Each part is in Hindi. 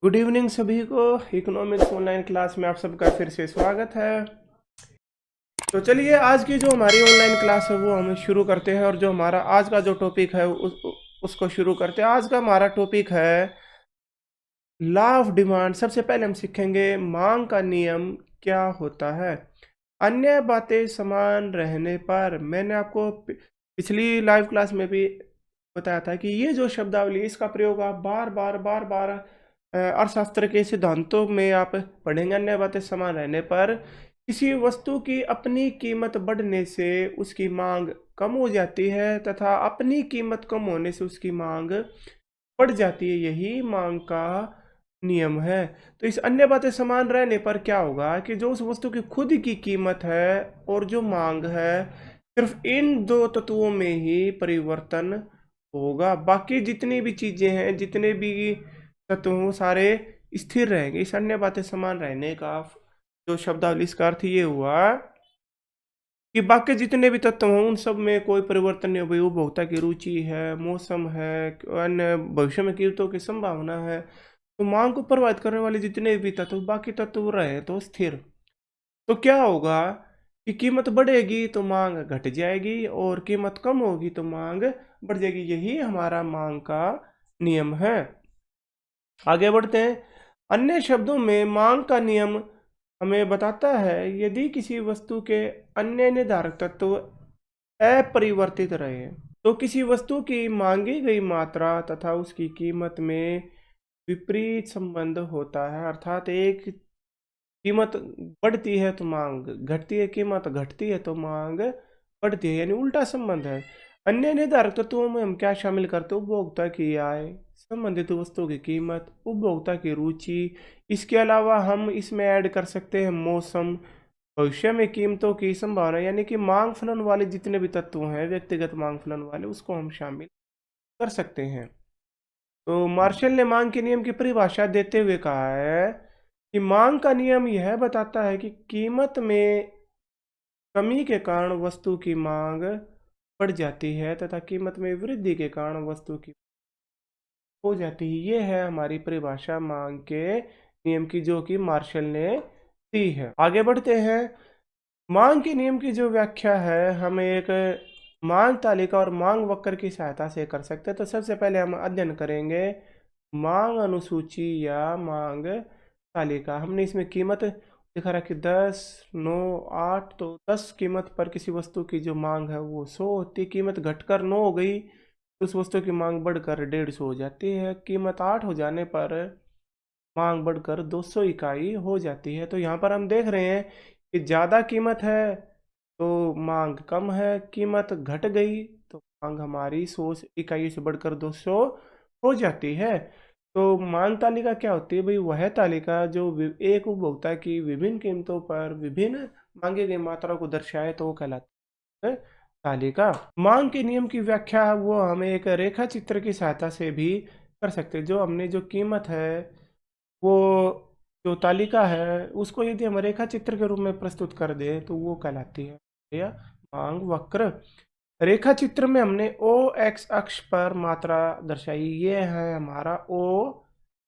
गुड इवनिंग सभी को। इकोनॉमिक्स ऑनलाइन क्लास में आप सबका फिर से स्वागत है। तो चलिए आज की जो हमारी ऑनलाइन क्लास है वो हम शुरू करते हैं और जो हमारा आज का जो टॉपिक है उसको शुरू करते हैं। आज का हमारा टॉपिक है लॉ ऑफ डिमांड। सबसे पहले हम सीखेंगे मांग का नियम क्या होता है। अन्य बातें समान रहने पर, मैंने आपको पिछली लाइव क्लास में भी बताया था कि ये जो शब्दावली इसका प्रयोग आप बार बार बार बार अर्थशास्त्र के सिद्धांतों में आप पढ़ेंगे। अन्य बातें समान रहने पर किसी वस्तु की अपनी कीमत बढ़ने से उसकी मांग कम हो जाती है तथा अपनी कीमत कम होने से उसकी मांग बढ़ जाती है। यही मांग का नियम है। तो इस अन्य बातें समान रहने पर क्या होगा कि जो उस वस्तु की खुद की कीमत है और जो मांग है, सिर्फ इन दो तत्वों में ही परिवर्तन होगा। बाकी जितनी भी चीजें हैं, जितने भी तत्व सारे स्थिर रहेंगे। इस अन्य बातें समान रहने का जो शब्दावली इसका अर्थ ये हुआ कि बाकी जितने भी तत्व हों उन सब में कोई परिवर्तन नहीं हो। भाई उपभोक्ता की रुचि है, मौसम है, अन्य भविष्य में कीमतों की संभावना है, तो मांग को प्रभावित करने वाले जितने भी तत्व, बाकी तत्व रहे तो स्थिर। तो क्या होगा कि कीमत बढ़ेगी तो मांग घट जाएगी और कीमत कम होगी तो मांग बढ़ जाएगी। यही हमारा मांग का नियम है। आगे बढ़ते हैं। अन्य शब्दों में मांग का नियम हमें बताता है यदि किसी वस्तु के अन्य निर्धारक तत्व अपरिवर्तित रहे तो किसी वस्तु की मांगी गई मात्रा तथा उसकी कीमत में विपरीत संबंध होता है। अर्थात एक कीमत बढ़ती है तो मांग घटती है, कीमत घटती है तो मांग बढ़ती है, यानी उल्टा संबंध है। अन्य निर्धारक तत्वों में हम क्या शामिल करते हैं? उपभोक्ता की आय, संबंधित वस्तु की कीमत, उपभोक्ता की रुचि। इसके अलावा हम इसमें ऐड कर सकते हैं मौसम, भविष्य में कीमतों की संभावना, यानी कि मांग फलन वाले जितने भी तत्व हैं, व्यक्तिगत मांग फलन वाले, उसको हम शामिल कर सकते हैं। तो मार्शल ने मांग के नियम की परिभाषा देते हुए कहा है कि मांग का नियम यह बताता है कि कीमत में कमी के कारण वस्तु की मांग बढ़ जाती है तथा कीमत में वृद्धि के कारण वस्तु की हो जाती है। ये है हमारी परिभाषा मांग के नियम की, जो कि मार्शल ने दी है। आगे बढ़ते हैं। मांग के नियम की जो व्याख्या है हम एक मांग तालिका और मांग वक्र की सहायता से कर सकते हैं। तो सबसे पहले हम अध्ययन करेंगे मांग अनुसूची या मांग तालिका। हमने इसमें कीमत दिखा रहा कि 10, 9, 8, तो 10 कीमत पर किसी वस्तु की जो मांग है वो 100 होती है। कीमत घटकर 9 हो गई तो उस वस्तु की मांग बढ़कर 150 हो जाती है। कीमत 8 हो जाने पर मांग बढ़कर 200 इकाई हो जाती है। तो यहाँ पर हम देख रहे हैं कि ज़्यादा कीमत है तो मांग कम है, कीमत घट गई तो मांग हमारी 100 इकाई से बढ़कर 200 हो जाती है। तो मांग तालिका क्या होती है? भाई वह तालिका जो एक उपभोक्ता की विभिन्न कीमतों पर विभिन्न मांगी गई मात्रा को दर्शाए तो वो कहलाती है तालिका। मांग के नियम की व्याख्या वो हमें एक रेखा चित्र की सहायता से भी कर सकते हैं। जो हमने जो कीमत है वो जो तालिका है उसको यदि हम रेखा चित्र के रूप में प्रस्तुत कर दे तो वो कहलाती है या मांग वक्र। रेखा चित्र में हमने ओ एक्स अक्ष पर मात्रा दर्शाई। ये है हमारा ओ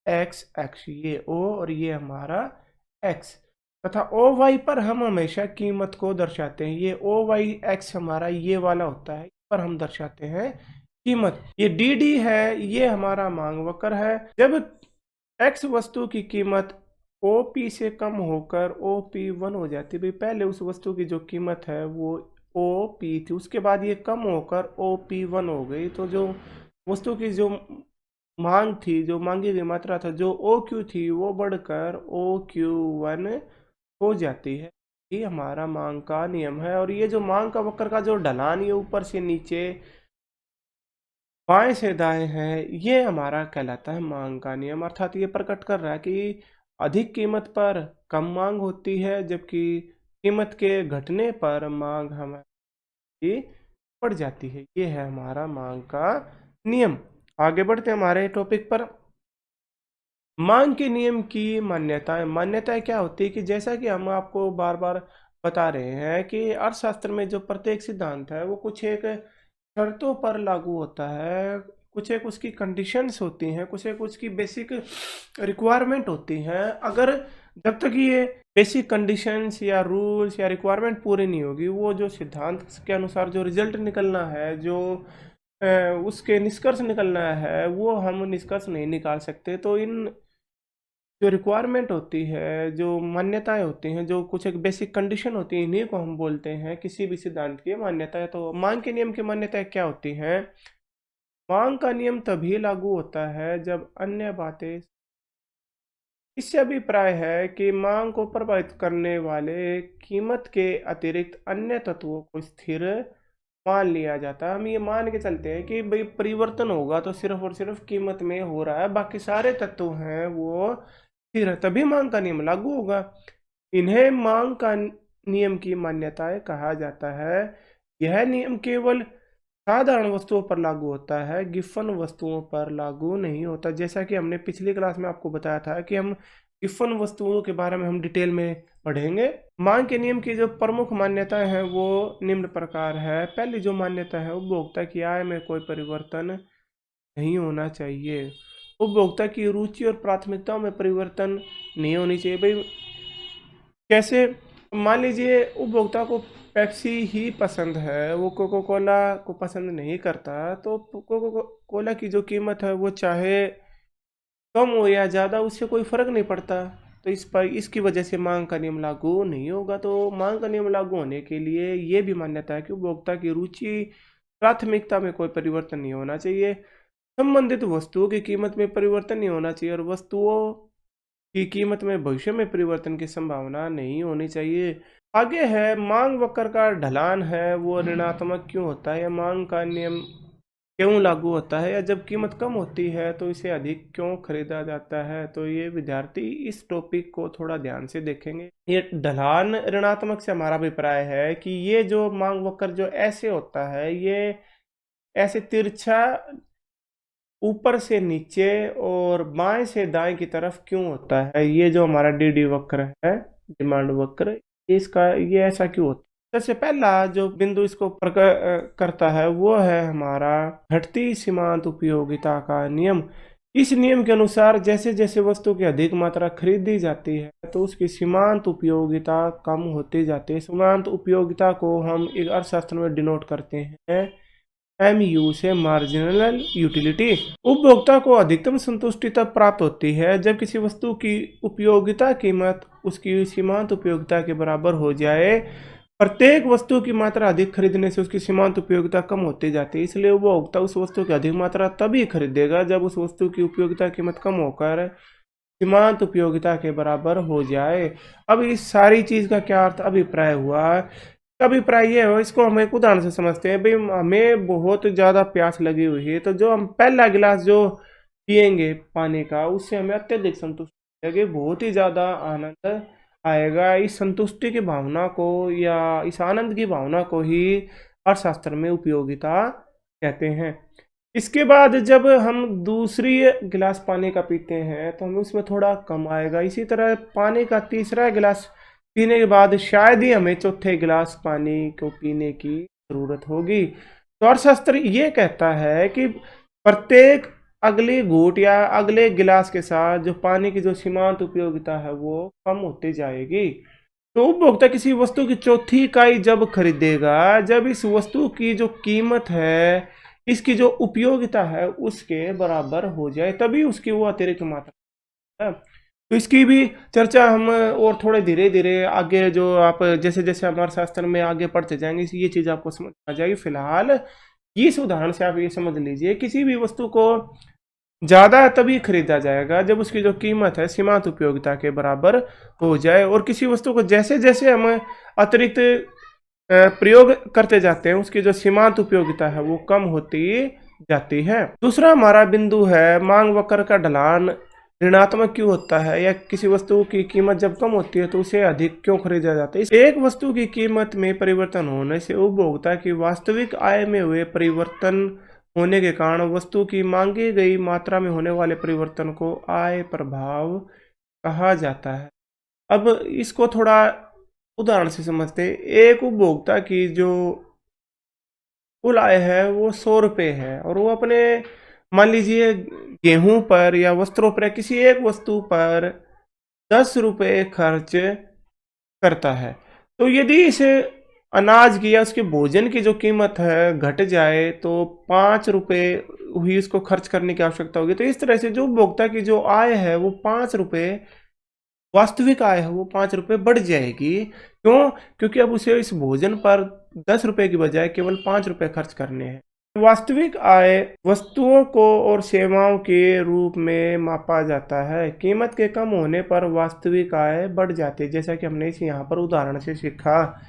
एक्स अक्ष, ये ओ और ये हमारा एक्स, तथा ओ वाई पर हम हमेशा कीमत को दर्शाते हैं। ये ओ वाई एक्स हमारा ये वाला होता है, इस पर हम दर्शाते हैं कीमत। ये डी डी है, ये हमारा मांग वक्र है। जब एक्स वस्तु की कीमत ओ पी से कम होकर ओ पी 1 हो जाती है, भाई पहले उस वस्तु की जो कीमत है वो ओ पी थी, उसके बाद ये कम होकर ओ पी 1 हो गई, तो जो वस्तु की जो मांग थी, जो मांगी गई मात्रा था, जो ओ क्यू थी, वो बढ़कर ओ क्यू 1 हो जाती है। ये हमारा मांग का नियम है। और ये जो मांग का वक्र का जो ढलान ये ऊपर से नीचे बाएं से दाएं है, ये हमारा कहलाता है मांग का नियम। अर्थात ये प्रकट कर रहा है कि अधिक कीमत पर कम मांग होती है, जबकि कीमत के घटने पर मांग हमारी बढ़ जाती है। ये है हमारा मांग का नियम। आगे बढ़ते हैं हमारे टॉपिक पर। मांग के नियम की मान्यताएं। मान्यताएं क्या होती है कि जैसा कि हम आपको बार बार बता रहे हैं कि अर्थशास्त्र में जो प्रत्येक सिद्धांत है वो कुछ एक शर्तों पर लागू होता है। कुछ एक उसकी कंडीशंस होती हैं, कुछ एक उसकी बेसिक रिक्वायरमेंट होती हैं। अगर जब तक ये बेसिक कंडीशंस या रूल्स या रिक्वायरमेंट पूरी नहीं होगी, वो जो सिद्धांत के अनुसार जो रिजल्ट निकलना है, जो अ, उसके निष्कर्ष निकलना है, वो हम निष्कर्ष नहीं निकाल सकते। तो इन जो रिक्वायरमेंट होती है, जो मान्यताएं होती हैं, जो कुछ एक बेसिक कंडीशन होती है, इन्हीं को हम बोलते हैं किसी भी सिद्धांत की मान्यताएं। तो मांग के नियम की मान्यताएं क्या होती हैं? मांग का नियम तभी लागू होता है जब अन्य बातें। इससे अभिप्राय है कि मांग को प्रभावित करने वाले कीमत के अतिरिक्त अन्य तत्वों को स्थिर मान लिया जाता है। हम ये मान के चलते हैं कि भाई परिवर्तन होगा तो सिर्फ और सिर्फ कीमत में हो रहा है, बाकी सारे तत्व हैं वो स्थिर है, तभी मांग का नियम लागू होगा। इन्हें मांग का नियम की मान्यताएं कहा जाता है। यह नियम केवल साधारण वस्तुओं पर लागू होता है, गिफन वस्तुओं पर लागू नहीं होता। जैसा कि हमने पिछली क्लास में आपको बताया था कि हम गिफन वस्तुओं के बारे में हम डिटेल में पढ़ेंगे। मांग के नियम की जो प्रमुख मान्यताएं हैं वो निम्न प्रकार है। पहली जो मान्यता है, उपभोक्ता की आय में कोई परिवर्तन नहीं होना चाहिए। उपभोक्ता की रुचि और प्राथमिकताओं में परिवर्तन नहीं होनी चाहिए। भाई कैसे? मान लीजिए उपभोक्ता को पेप्सी ही पसंद है, वो कोको कोला को पसंद नहीं करता, तो कोको कोला की जो कीमत है वो चाहे कम हो या ज़्यादा, उससे कोई फर्क नहीं पड़ता। तो इस पर इसकी वजह से मांग का नियम लागू नहीं होगा। तो मांग का नियम लागू होने के लिए ये भी मान्यता है कि उपभोक्ता की रुचि प्राथमिकता में कोई परिवर्तन नहीं होना चाहिए। संबंधित वस्तुओं की कीमत में परिवर्तन नहीं होना चाहिए और वस्तुओं की कीमत में भविष्य में परिवर्तन की संभावना नहीं होनी चाहिए। आगे है मांग वक्र का ढलान है वो ऋणात्मक क्यों होता है, या मांग का नियम क्यों लागू होता है, या जब कीमत कम होती है तो इसे अधिक क्यों खरीदा जाता है। तो ये विद्यार्थी इस टॉपिक को थोड़ा ध्यान से देखेंगे। ये ढलान ऋणात्मक से हमारा अभिप्राय है कि ये जो मांग वक्र जो ऐसे होता है, ये ऐसे तिरछा ऊपर से नीचे और बाएं से दाएं की तरफ क्यों होता है। ये जो हमारा डीडी वक्र है, डिमांड वक्र, इसका ये ऐसा क्यों होता है? सबसे पहला जो बिंदु इसको करता है वो है हमारा घटती सीमांत उपयोगिता का नियम। इस नियम के अनुसार जैसे जैसे वस्तु की अधिक मात्रा खरीदी जाती है तो उसकी सीमांत उपयोगिता कम होती जाती है। सीमांत उपयोगिता को हम एक अर्थशास्त्र में डिनोट करते हैं MU से, मार्जिनल यूटिलिटी। उपभोक्ता को अधिकतम संतुष्टि तब प्राप्त होती है जब किसी वस्तु की उपयोगिता कीमत उसकी सीमांत उपयोगिता के बराबर हो जाए। प्रत्येक वस्तु की मात्रा अधिक खरीदने से उसकी सीमांत उपयोगिता कम होती जाती है, इसलिए उपभोक्ता उस वस्तु की अधिक मात्रा तभी खरीदेगा जब उस वस्तु की उपयोगिता कीमत कम होकर सीमांत उपयोगिता के बराबर हो जाए। अब इस सारी चीज का क्या अर्थ अभिप्राय हुआ? अभिप्राय ये हो, इसको हम एक उदाहरण से समझते हैं। भाई हमें बहुत ज़्यादा प्यास लगी हुई है, तो जो हम पहला गिलास जो पियेंगे पानी का, उससे हमें अत्यधिक संतुष्टि लगेगी, बहुत ही ज़्यादा आनंद आएगा। इस संतुष्टि की भावना को या इस आनंद की भावना को ही अर्थशास्त्र में उपयोगिता कहते हैं। इसके बाद जब हम दूसरी गिलास पानी का पीते हैं तो हमें उसमें थोड़ा कम आएगा। इसी तरह पानी का तीसरा गिलास पीने के बाद शायद ही हमें चौथे गिलास पानी को पीने की जरूरत होगी। तो अर्थशास्त्र ये कहता है कि प्रत्येक अगली घूंट या अगले गिलास के साथ जो पानी की जो सीमांत उपयोगिता है वो कम होती जाएगी। तो उपभोक्ता किसी वस्तु की चौथी इकाई जब खरीदेगा जब इस वस्तु की जो कीमत है, इसकी जो उपयोगिता है उसके बराबर हो जाए, तभी उसकी वो अतिरिक्त मात्रा है। तो इसकी भी चर्चा हम और थोड़े धीरे धीरे आगे, जो आप जैसे जैसे हमारे शास्त्र में आगे पढ़ते जाएंगे ये चीज़ आपको समझ आ जाएगी। फिलहाल इस उदाहरण से आप ये समझ लीजिए, किसी भी वस्तु को ज़्यादा तभी खरीदा जाएगा जब उसकी जो कीमत है सीमांत उपयोगिता के बराबर हो जाए, और किसी वस्तु को जैसे जैसे हम अतिरिक्त प्रयोग करते जाते हैं उसकी जो सीमांत उपयोगिता है वो कम होती जाती है। दूसरा हमारा बिंदु है मांग वक्र का ढलान ऋणात्मक क्यों होता है, या किसी वस्तु की कीमत जब कम होती है तो उसे अधिक क्यों खरीदा जाता है। एक वस्तु की कीमत में परिवर्तन होने से उपभोक्ता की वास्तविक आय में हुए परिवर्तन होने के कारण वस्तु की मांगी गई मात्रा में होने वाले परिवर्तन को आय प्रभाव कहा जाता है। अब इसको थोड़ा उदाहरण से समझते हैं। एक उपभोक्ता की जो कुल आय है वो 100 रुपये है और वो अपने मान लीजिए गेहूं पर या वस्त्रों पर या किसी एक वस्तु पर 10 रुपये खर्च करता है, तो यदि इसे अनाज की या उसके भोजन की जो कीमत है घट जाए तो 5 रुपये हुई उसको खर्च करने की आवश्यकता होगी। तो इस तरह से जो उपभोक्ता की जो आय है वो 5 रुपये, वास्तविक आय है वो 5 रुपये बढ़ जाएगी। क्यों? क्योंकि अब उसे इस भोजन पर 10 रुपये की बजाय केवल 5 रुपये खर्च करने हैं। वास्तविक आय वस्तुओं को और सेवाओं के रूप में मापा जाता है। कीमत के कम होने पर वास्तविक आय बढ़ जाती है, जैसा कि हमने इसे यहाँ पर उदाहरण से सीखा।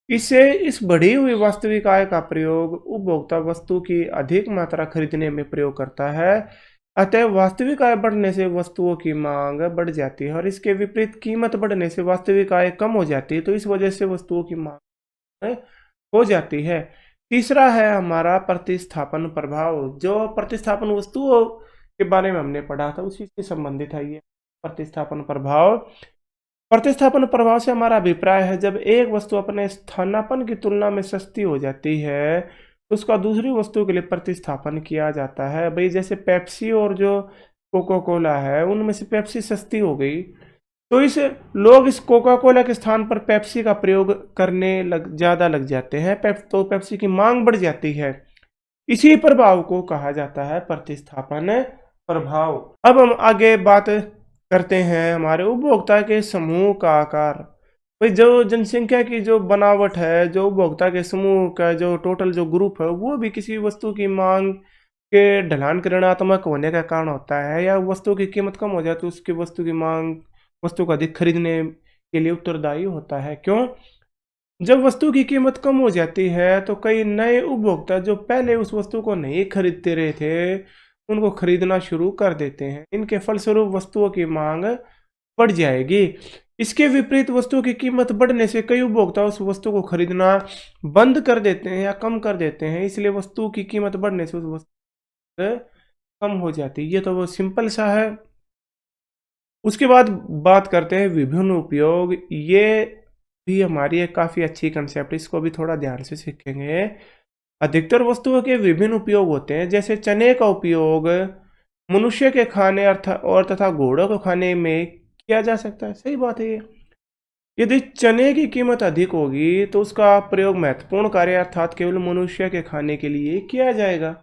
इससे इस बढ़ी हुई वास्तविक आय का प्रयोग उपभोक्ता वस्तु की अधिक मात्रा खरीदने में प्रयोग करता है। अतः वास्तविक आय बढ़ने से वस्तुओं की मांग बढ़ जाती है और इसके विपरीत कीमत बढ़ने से वास्तविक आय कम हो जाती है, तो इस वजह से वस्तुओं की मांग हो जाती है। तीसरा है हमारा प्रतिस्थापन प्रभाव। जो प्रतिस्थापन वस्तुओं के बारे में हमने पढ़ा था उसी से संबंधित है ये प्रतिस्थापन प्रभाव। प्रतिस्थापन प्रभाव से हमारा अभिप्राय है जब एक वस्तु अपने स्थानापन्न की तुलना में सस्ती हो जाती है तो उसका दूसरी वस्तु के लिए प्रतिस्थापन किया जाता है। भाई जैसे पेप्सी और जो कोका कोला है उनमें से पेप्सी सस्ती हो गई तो लोग इस कोका कोला के स्थान पर पेप्सी का प्रयोग करने ज़्यादा लग जाते हैं, तो पेप्सी की मांग बढ़ जाती है। इसी प्रभाव को कहा जाता है प्रतिस्थापन प्रभाव। अब हम आगे बात करते हैं हमारे उपभोक्ता के समूह का आकार। भाई जो जनसंख्या की जो बनावट है, जो उपभोक्ता के समूह का जो टोटल जो ग्रुप है वो भी किसी वस्तु की मांग के ढलान के ऋणात्मक होने का कारण होता है, या वस्तु की कीमत कम हो जाए तो उसकी वस्तु की मांग वस्तु को अधिक खरीदने के लिए उत्तरदायी होता है। क्यों? जब वस्तु की कीमत कम हो जाती है तो कई नए उपभोक्ता जो पहले उस वस्तु को नहीं खरीदते रहे थे उनको खरीदना शुरू कर देते हैं। इनके फलस्वरूप वस्तुओं की मांग बढ़ जाएगी। इसके विपरीत वस्तु की कीमत बढ़ने से कई उपभोक्ता उस वस्तु को खरीदना बंद कर देते हैं या कम कर देते हैं, इसलिए वस्तु की कीमत बढ़ने से उस वस्तु कम हो जाती है। ये तो वो सिंपल सा है। उसके बाद बात करते हैं विभिन्न उपयोग। ये भी हमारी एक काफ़ी अच्छी कंसेप्ट, इसको भी थोड़ा ध्यान से सीखेंगे। अधिकतर वस्तुओं के विभिन्न उपयोग होते हैं, जैसे चने का उपयोग मनुष्य के खाने और तथा घोड़ों को खाने में किया जा सकता है। सही बात है ये। यदि चने की कीमत अधिक होगी तो उसका प्रयोग महत्वपूर्ण कार्य अर्थात केवल मनुष्य के खाने के लिए किया जाएगा।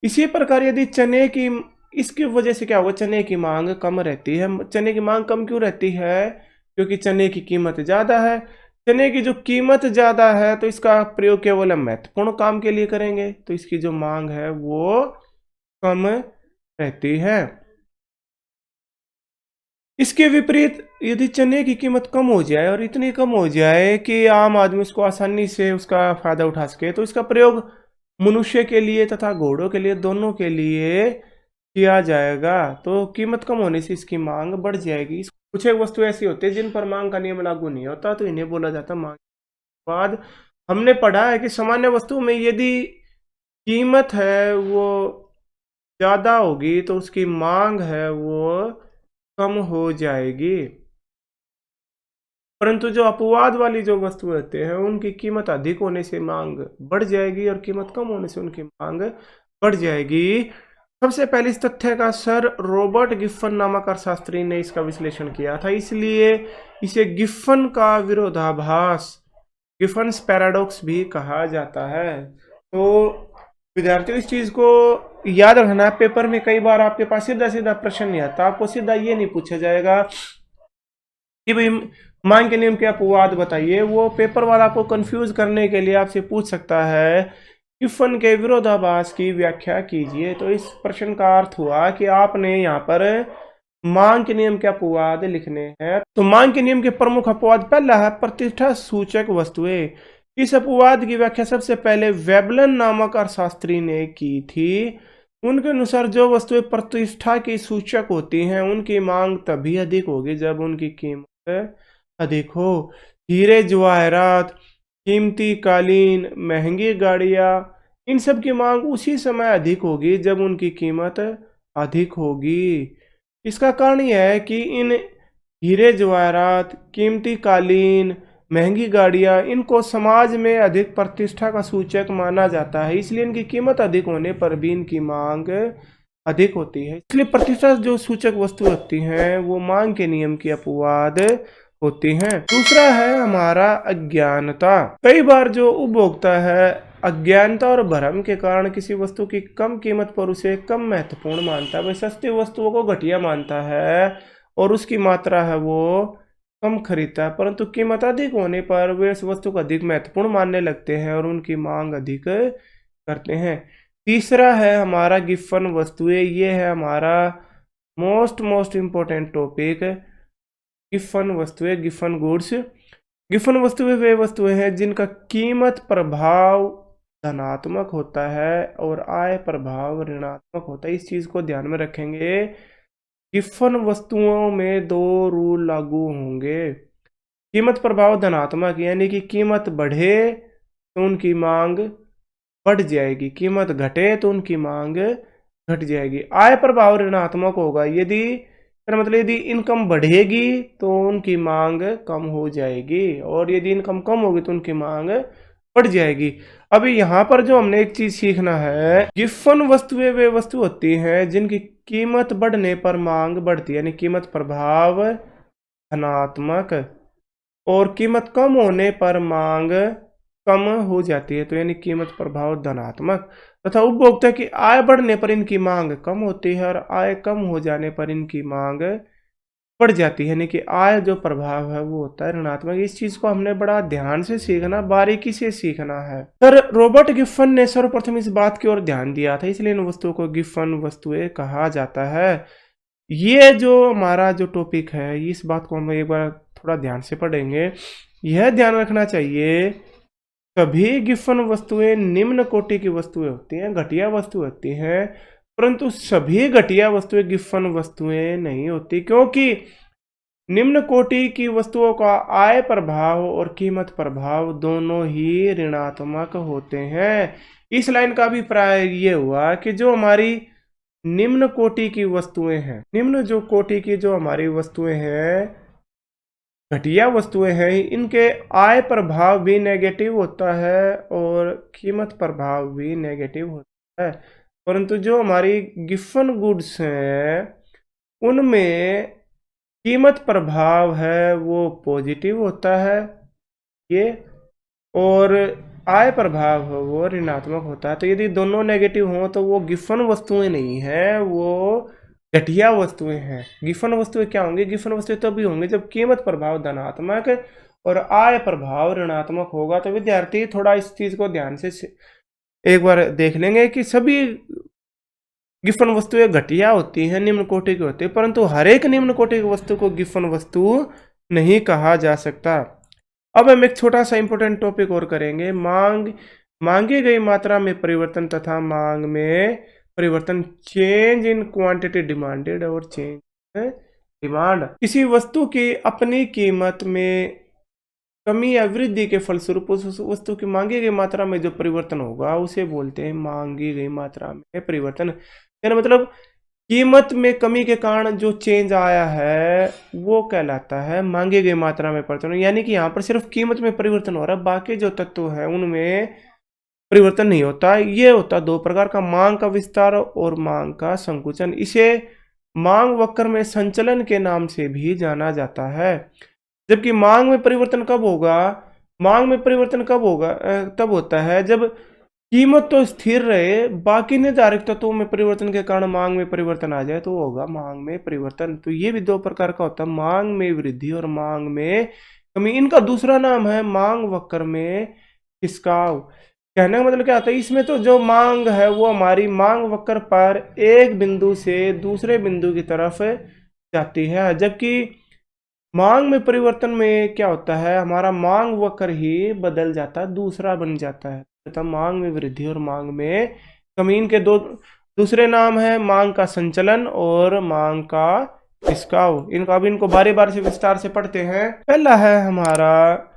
इसी प्रकार यदि चने की इसकी वजह से क्या होगा, चने की मांग कम रहती है। चने की मांग कम क्यों रहती है? क्योंकि चने की कीमत ज़्यादा है। चने की जो कीमत ज़्यादा है तो इसका प्रयोग केवल हम महत्वपूर्ण काम के लिए करेंगे, तो इसकी जो मांग है वो कम रहती है। इसके विपरीत यदि चने की कीमत कम हो जाए और इतनी कम हो जाए कि आम आदमी उसको आसानी से उसका फायदा उठा सके, तो इसका प्रयोग मनुष्य के लिए तथा घोड़ों के लिए दोनों के लिए किया जाएगा। तो कीमत कम होने से इसकी मांग बढ़ जाएगी। कुछ एक वस्तु ऐसी होती है जिन पर मांग का नियम लागू नहीं होता, तो इन्हें बोला जाता है मांग। बाद हमने पढ़ा है कि सामान्य वस्तु में यदि कीमत है वो ज़्यादा होगी तो उसकी मांग है वो कम हो जाएगी, परंतु जो अपवाद वाली जो वस्तु होते हैं उनकी कीमत अधिक होने से मांग बढ़ जाएगी और कीमत कम होने से उनकी मांग बढ़ जाएगी। सबसे पहले इस तथ्य का सर रॉबर्ट गिब्सन नामक अर्थशास्त्री ने इसका विश्लेषण किया था, इसलिए इसे गिब्सन का विरोधाभास, गिब्सन्स पैराडॉक्स भी कहा जाता है। तो विद्यार्थियों इस चीज को याद रखना, पेपर में कई बार आपके पास सीधा सीधा प्रश्न नहीं आता। आपको सीधा ये नहीं पूछा जाएगा कि भाई मांग के नियम के अपवाद बताइए। वो पेपर वाला आपको कंफ्यूज करने के लिए आपसे पूछ सकता है गिब्सन के विरोधाभास की व्याख्या कीजिए। तो इस प्रश्न का अर्थ हुआ कि आपने यहाँ पर मांग के नियम के अपवाद लिखने हैं। तो मांग के नियम के प्रमुख अपवाद पहला है प्रतिष्ठा सूचक वस्तुएं। इस अपवाद की व्याख्या सबसे पहले वेबलन नामक अर्थशास्त्री ने की थी। उनके अनुसार जो वस्तुएं प्रतिष्ठा की सूचक होती हैं उनकी मांग तभी अधिक होगी जब उनकी कीमत अधिक हो। हीरे जवाहरात, कीमती कालीन, महंगी गाड़ियां, इन सब की मांग उसी समय अधिक होगी जब उनकी कीमत अधिक होगी। इसका कारण यह है कि इन हीरे जवाहरात, कीमती कालीन, महंगी गाड़ियां, इनको समाज में अधिक प्रतिष्ठा का सूचक माना जाता है, इसलिए इनकी कीमत अधिक होने पर भी इनकी मांग अधिक होती है। इसलिए प्रतिष्ठा जो सूचक वस्तु होती हैं वो मांग के नियम की अपवाद होती हैं। दूसरा है हमारा अज्ञानता। कई बार जो उपभोक्ता है अज्ञानता और भ्रम के कारण किसी वस्तु की कम कीमत पर उसे कम महत्वपूर्ण मानता है। वह सस्ती वस्तुओं को घटिया मानता है और उसकी मात्रा है वो कम खरीदता है, परंतु कीमत अधिक होने पर वे उस वस्तु को अधिक महत्वपूर्ण मानने लगते हैं और उनकी मांग अधिक करते हैं। तीसरा है हमारा गिफन वस्तुएं। ये है हमारा मोस्ट इम्पोर्टेंट टॉपिक, गिफन वस्तुएं, गिफन गुड्स। गिफन वस्तुएं वे वस्तुएं हैं जिनका कीमत प्रभाव धनात्मक होता है और आय प्रभाव ऋणात्मक होता है। इस चीज को ध्यान में रखेंगे। गिफन वस्तुओं में दो रूल लागू होंगे। कीमत प्रभाव धनात्मक यानी कि कीमत बढ़े तो उनकी मांग बढ़ जाएगी, कीमत घटे तो उनकी मांग घट जाएगी। आय प्रभाव ऋणात्मक होगा, यदि मतलब यदि इनकम बढ़ेगी तो उनकी मांग कम हो जाएगी और यदि इनकम कम होगी तो उनकी मांग बढ़ जाएगी। अभी यहाँ पर जो हमने एक चीज सीखना है, गिफन वस्तुएं वे वस्तु होती हैं जिनकी कीमत बढ़ने पर मांग बढ़ती है, यानी कीमत प्रभाव धनात्मक, और कीमत कम होने पर मांग कम हो जाती है, तो यानी कीमत प्रभाव धनात्मक। तथा उपभोक्ता की आय बढ़ने पर इनकी मांग कम होती है और आय कम हो जाने पर इनकी मांग बढ़ जाती है, यानी कि आय जो प्रभाव है वो होता है ऋणात्मक। इस चीज को हमने बड़ा ध्यान से सीखना, बारीकी से सीखना है। सर रॉबर्ट गिफन ने सर्वप्रथम इस बात की ओर ध्यान दिया था, इसलिए इन वस्तुओं को गिफन वस्तुएं कहा जाता है। ये जो हमारा जो टॉपिक है इस बात को हम एक बार थोड़ा ध्यान से पढ़ेंगे। यह ध्यान रखना चाहिए सभी गिफन वस्तुएं निम्न कोटि की वस्तुएं होती हैं, घटिया वस्तु होती हैं, परंतु सभी घटिया वस्तुएं गिफन वस्तुएं नहीं होती, क्योंकि निम्न कोटि की वस्तुओं का आय प्रभाव और कीमत प्रभाव दोनों ही ऋणात्मक होते हैं। इस लाइन का अभिप्राय ये हुआ कि जो हमारी निम्न कोटि की वस्तुएं हैं, निम्न जो कोटि की जो हमारी वस्तुएं हैं, घटिया वस्तुएं हैं, इनके आय प्रभाव भी नेगेटिव होता है और कीमत प्रभाव भी नेगेटिव होता है, परंतु जो हमारी गिफन गुड्स हैं उनमें कीमत प्रभाव है वो पॉजिटिव होता है ये, और आय प्रभाव है वो ऋणात्मक होता है। तो यदि दोनों नेगेटिव हों तो वो गिफन वस्तुएं नहीं हैं, वो घटिया वस्तुएं हैं। गिफन वस्तुएं क्या होंगी? गिफन वस्तुएं तभी होंगी जब कीमत प्रभाव धनात्मक और आय प्रभाव ऋणात्मक होगा। तो विद्यार्थी थोड़ा इस चीज को ध्यान से एक बार देख लेंगे कि सभी गिफन वस्तुएं घटिया होती हैं, निम्न कोटि की होती है, परंतु हर एक निम्न कोटि की वस्तु को गिफन वस्तु नहीं कहा जा सकता। अब हम एक छोटा सा इंपॉर्टेंट टॉपिक और करेंगे, मांगी गई मात्रा में परिवर्तन तथा मांग में परिवर्तन, चेंज इन क्वांटिटी डिमांडेड और चेंज डिमांड। किसी वस्तु की अपनी कीमत में कमी या वृद्धि के फलस्वरूप उस वस्तु की मांगी गई मात्रा में जो परिवर्तन होगा उसे बोलते हैं मांगी गई मात्रा में परिवर्तन। यानी मतलब कीमत में कमी के कारण जो चेंज आया है वो कहलाता है मांगी गई मात्रा में परिवर्तन। यानी कि यहाँ पर सिर्फ कीमत में परिवर्तन हो रहा है, बाकी जो तत्व है उनमें परिवर्तन नहीं होता। ये होता दो प्रकार का, मांग का विस्तार और मांग का संकुचन। इसे मांग वक्र में संचलन के नाम से भी जाना जाता है। जबकि मांग में परिवर्तन कब होगा? मांग में परिवर्तन कब होगा? तब होता है जब कीमत तो स्थिर रहे, बाकी निर्धारित तत्वों में परिवर्तन के कारण मांग में परिवर्तन आ जाए तो होगा मांग में परिवर्तन। तो ये भी दो प्रकार का होता है, मांग में वृद्धि और मांग में कमी। इनका दूसरा नाम है मांग वक्र में खिसकाव। कहने का मतलब क्या आता है, इसमें तो जो मांग है वो हमारी मांग वक्र पर एक बिंदु से दूसरे बिंदु की तरफ जाती है, जबकि मांग में परिवर्तन में क्या होता है, हमारा मांग वक्र ही बदल जाता है, दूसरा बन जाता है। तथा मांग में वृद्धि और मांग में कमी, इनके दो दूसरे नाम है मांग का संचलन और मांग का खिसकाव। इनको बारी बारी से विस्तार से पढ़ते हैं। पहला है हमारा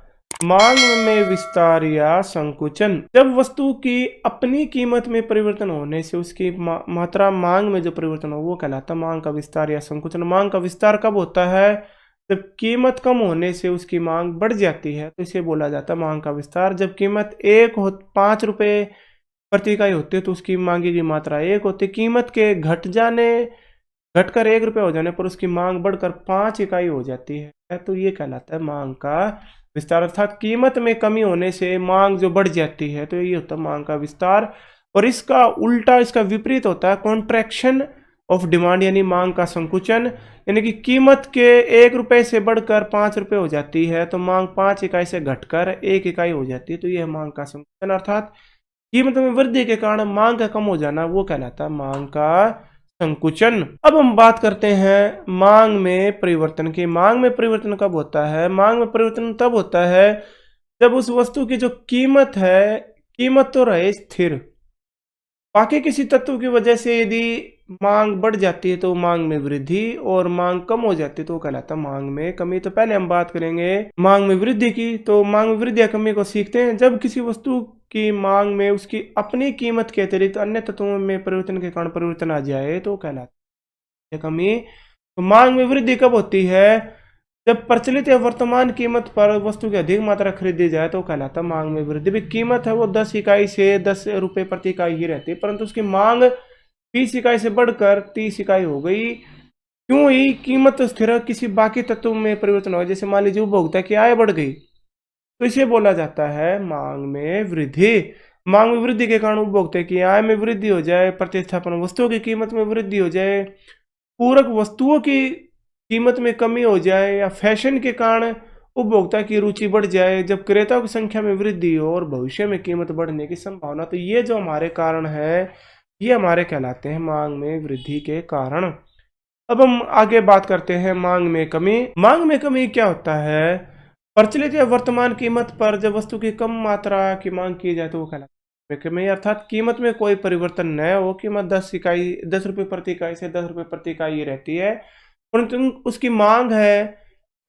मांग में विस्तार या संकुचन। जब वस्तु की अपनी कीमत में परिवर्तन होने से उसकी मात्रा मांग में जो परिवर्तन हो वो कहलाता है मांग का विस्तार या संकुचन। मांग का विस्तार कब होता है? जब कीमत कम होने से उसकी मांग बढ़ जाती है तो इसे बोला जाता है मांग का विस्तार। जब कीमत 5 रुपये प्रति इकाई होती है तो उसकी मांगे की मात्रा 1 होती है। कीमत के घटकर 1 रुपये हो जाने पर उसकी मांग बढ़कर 5 इकाई हो जाती है, तो ये कहलाता है मांग का विस्तार। अर्थात कीमत में कमी होने से मांग जो बढ़ जाती है तो ये होता है मांग का विस्तार। और इसका उल्टा, इसका विपरीत होता है कॉन्ट्रैक्शन ऑफ डिमांड, यानी मांग का संकुचन। यानी कि कीमत के 1 रुपये से बढ़कर 5 रुपये हो जाती है तो मांग 5 इकाई से घटकर 1 इकाई हो जाती है, तो यह मांग का संकुचन। अर्थात कीमत में वृद्धि के कारण मांग का कम हो जाना वो कहलाता है मांग का संकुचन। अब हम बात करते हैं मांग में परिवर्तन की। मांग में परिवर्तन कब होता है? मांग में परिवर्तन तब होता है जब उस वस्तु की जो कीमत है, कीमत तो रहे स्थिर, बाकी किसी तत्व की वजह से यदि मांग बढ़ जाती है तो मांग में वृद्धि, और मांग कम हो जाती है तो कहलाता है मांग में कमी। तो पहले हम बात करेंगे मांग में वृद्धि की। तो मांग में वृद्धि या कमी को सीखते हैं। जब किसी वस्तु की मांग में उसकी अपनी कीमत के अतिरिक्त अन्य तत्वों में परिवर्तन के कारण परिवर्तन आ जाए तो कहलाता है कमी। तो मांग में वृद्धि कब होती है? जब प्रचलित या वर्तमान कीमत पर वस्तु की अधिक मात्रा खरीदी जाए तो कहलाता है मांग में वृद्धि। भी कीमत है वो 10 इकाई से 10 रुपये प्रति इकाई ही रहती है, परंतु उसकी मांग 20 इकाई से बढ़कर 30 इकाई हो गई। क्यों ही? कीमत तो स्थिर है, किसी बाकी तत्व में परिवर्तन हो, जैसे मान लीजिए उपभोक्ता की आय बढ़ गई तो इसे बोला जाता है मांग में वृद्धि। मांग में वृद्धि के कारण उपभोक्ता की आय में वृद्धि हो जाए, प्रतिस्थापन वस्तुओं की कीमत में वृद्धि हो जाए, पूरक वस्तुओं की कीमत में कमी हो जाए, या फैशन के कारण उपभोक्ता की रुचि बढ़ जाए, जब क्रेताओं की संख्या में वृद्धि हो और भविष्य में कीमत बढ़ने की संभावना। तो ये जो हमारे कारण है ये हमारे कहलाते हैं मांग में वृद्धि के कारण। अब हम आगे बात करते हैं मांग में कमी। मांग में कमी क्या होता है? प्रचलित या वर्तमान कीमत पर जब वस्तु की कम मात्रा की मांग की जाए तो वो कहलाता है कमी। अर्थात कीमत में कोई परिवर्तन न हो, कीमत 10 रुपये प्रति इकाई से 10 रुपये प्रति इकाई रहती है, परंतु उसकी मांग है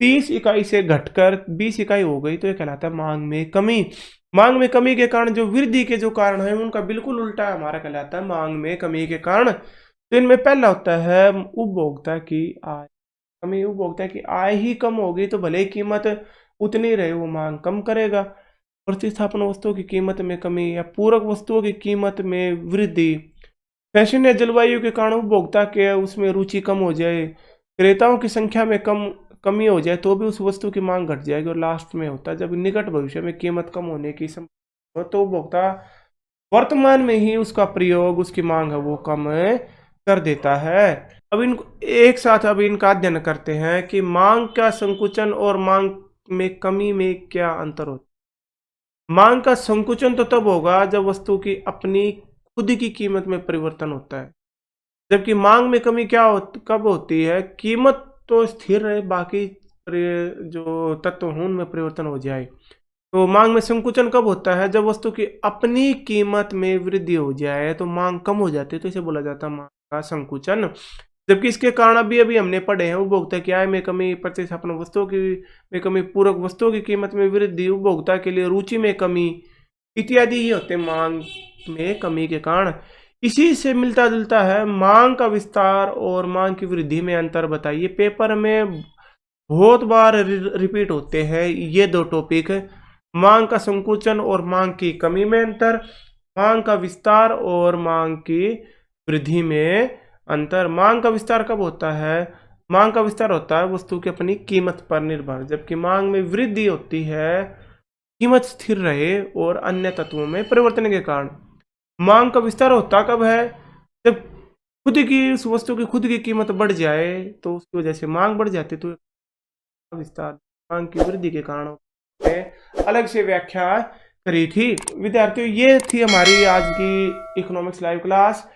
30 इकाई से घटकर 20 इकाई हो गई तो ये कहलाता है मांग में कमी। मांग में कमी के कारण जो वृद्धि के जो कारण है उनका बिल्कुल उल्टा हमारा कहलाता है मांग में कमी के कारण। तो इनमें पहला होता है उपभोक्ता की आय कमी। उपभोक्ता की आय ही कम होगी तो भले ही कीमत उतनी रहे, वो मांग कम करेगा। प्रतिस्थापन वस्तुओं की कीमत में कमी या पूरक वस्तुओं की कीमत में वृद्धि, फैशन या जलवायु के कारण उपभोक्ता के उसमें रुचि कम हो जाए, क्रेताओं की संख्या में कमी हो जाए तो भी उस वस्तु की मांग घट जाएगी। और लास्ट में होता है जब निकट भविष्य में कीमत कम होने की संभावना तो उपभोक्ता वर्तमान में ही उसका प्रयोग, उसकी मांग है वो कम कर देता है। अब इनको एक साथ अब इनका अध्ययन करते हैं कि मांग का संकुचन और मांग में कमी में क्या अंतर होता है। मांग का संकुचन तो तब होगा जब वस्तु की अपनी खुद की कीमत में परिवर्तन होता है, जबकि मांग में कमी कब होती है? कीमत तो स्थिर रहे, बाकी जो तत्व हैं उनमें परिवर्तन हो जाए। तो मांग में संकुचन कब होता है? जब वस्तु की अपनी कीमत में वृद्धि हो जाए तो मांग कम हो जाती है, तो इसे बोला जाता है मांग का संकुचन। जबकि इसके कारण अभी अभी हमने पढ़े हैं उपभोक्ता की आय में कमी, प्रतिस्थापन वस्तुओं की में कमी, पूरक वस्तुओं की कीमत में वृद्धि, उपभोक्ता के लिए रुचि में कमी इत्यादि ही होते हैं मांग में कमी के कारण। इसी से मिलता जुलता है मांग का विस्तार और मांग की वृद्धि में अंतर बताइए। पेपर में बहुत बार रिपीट होते हैं ये दो टॉपिक, मांग का संकुचन और मांग की कमी में अंतर, मांग का विस्तार और मांग की वृद्धि में अंतर। मांग का विस्तार कब होता है? मांग का विस्तार होता है वस्तु की अपनी कीमत पर निर्भर, जबकि मांग में वृद्धि होती है कीमत स्थिर रहे और अन्य तत्वों में परिवर्तन के कारण। मांग का विस्तार होता कब है? जब खुद की उस वस्तु की खुद की कीमत बढ़ जाए तो उसकी वजह से मांग बढ़ जाती है, तो विस्तार मांग की वृद्धि के कारण अलग से व्याख्या करी थी। विद्यार्थियों, ये थी हमारी आज की इकोनॉमिक्स लाइव क्लास।